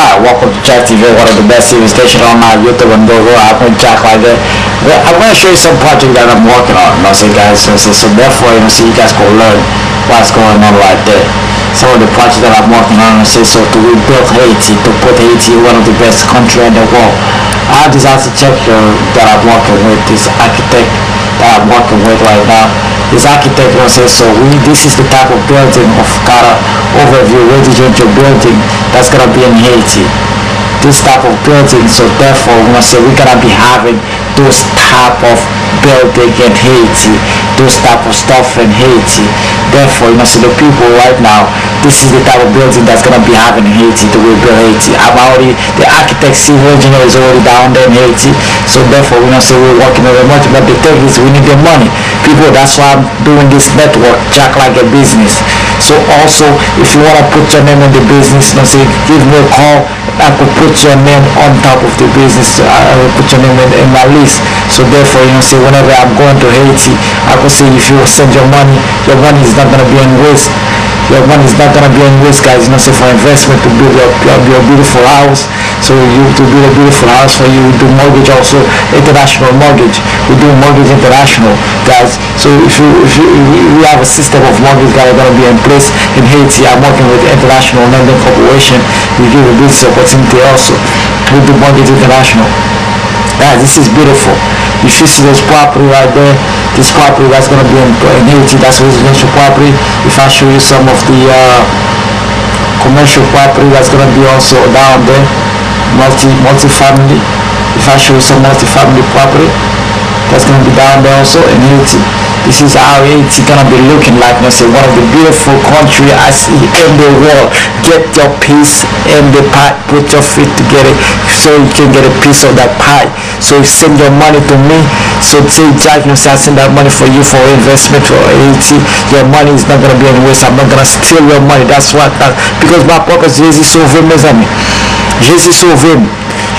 Hi, welcome to Jack TV, one of the best TV stations on my YouTube and Google. I'm Jack like that. Well, I'm going to show you some project that I'm working on. Guys, so therefore, so you guys can learn what's going on right there. Some of the projects that I'm working on, so to rebuild Haiti, to put Haiti one of the best country in the world. I have this architect that I'm working with, this architect that I'm working with right now. This architect says, this is the type of building of kind of overview, residential building that's gonna be in Haiti. This type of building, so therefore we're gonna be having those type of building in Haiti, those type of stuff in Haiti. Therefore, so the people right now, this is the type of building that's gonna be having in Haiti to rebuild Haiti. The architect, civil engineer is already down there in Haiti. So therefore, we're working very much. But the thing is, we need the money. People, that's why I'm doing this network, Jack Like a Business. So also, if you wanna put your name in the business, give me a call. I could put your name on top of the business. I will put your name in my list. So therefore, whenever I'm going to Haiti, I could say if you send your money is not gonna be in waste. Your money is not gonna be in waste, guys. For investment to build your beautiful house. So to build a beautiful house for you, we do mortgage also, international mortgage. We do mortgage international, guys. So if we have a system of mortgage that are gonna be in place in Haiti. I'm working with International Lending Corporation. We give a business opportunity also. We do mortgage international. Guys, this is beautiful. If you see this property right there, this property that's gonna be in Haiti, that's residential property. If I show you some of the commercial property that's gonna be also down there, multi-family. If I show you some multi-family property, that's gonna be down there also in Haiti. This is how Haiti gonna be looking like. One of the beautiful country I see in the world. Get your piece in the pie, put your feet together so you can get a piece of that pie. So you send your money to me. So say Jack, I send that money for you for investment for Haiti. Your money is not gonna be in waste. I'm not gonna steal your money. That's what because my purpose Jésus sauve mes amis. Jésus sauve.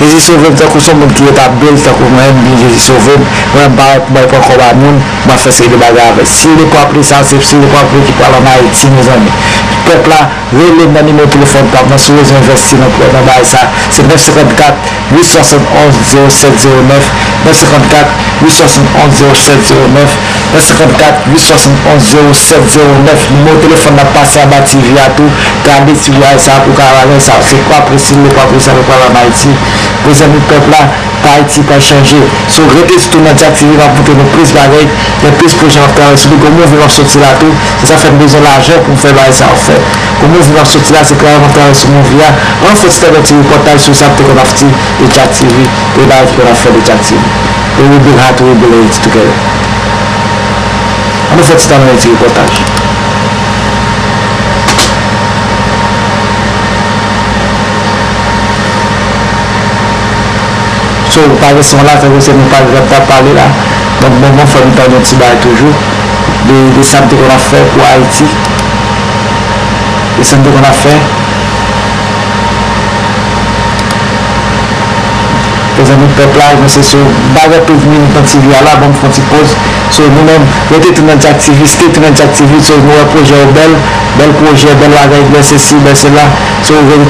Jésus sauve ta kou moun ki ta bel ta kou mwen Jésus sauve mwen ba pa ko ba moun m'a fait ces bagages. Si les propriétaires sensibles, si les propriétaires qui parlent en Haïti, mes amis. Peuple là, relève dans numéro téléphone par dans sur les investir dans ça. C'est 954 871 0709 954 871 0709 954 871 0709. Numéro téléphone n'a passé à ma TV à tout. Gardez si vous avez ça pour carrément ça. C'est quoi précis les propriétaires qui parlent en Haïti. Mes amis, peuple là, Haïti pas changer. So restez sur notre activité pour que nous plus bagaille, les plus projets à faire. Si nous voulons sortir là tout, ça fait besoin d'argent pour faire ça en fait. Comment vous voulons sortir là, c'est clairement travailler sur mon via. On fait un petit reportage sur ça qu'on a fait de Jack TV, de là qu'on a fait de Jack TV. We will build how to build it together. On fait un petit reportage. So, par exemple, là, c'est nous parler là. Donc, bon, il faut nous parler un petit bail toujours. Des samedis qu'on a fait pour Haïti. Des samedis qu'on a fait. Les amis de peuple là, c'est sur bagarre pour venir dans TV là, bon, on pause. So, nous-mêmes, nous étions dans l'activité, so, nous avons un projet bel projet, belle bagarre, c'est ci, c'est là. So, nous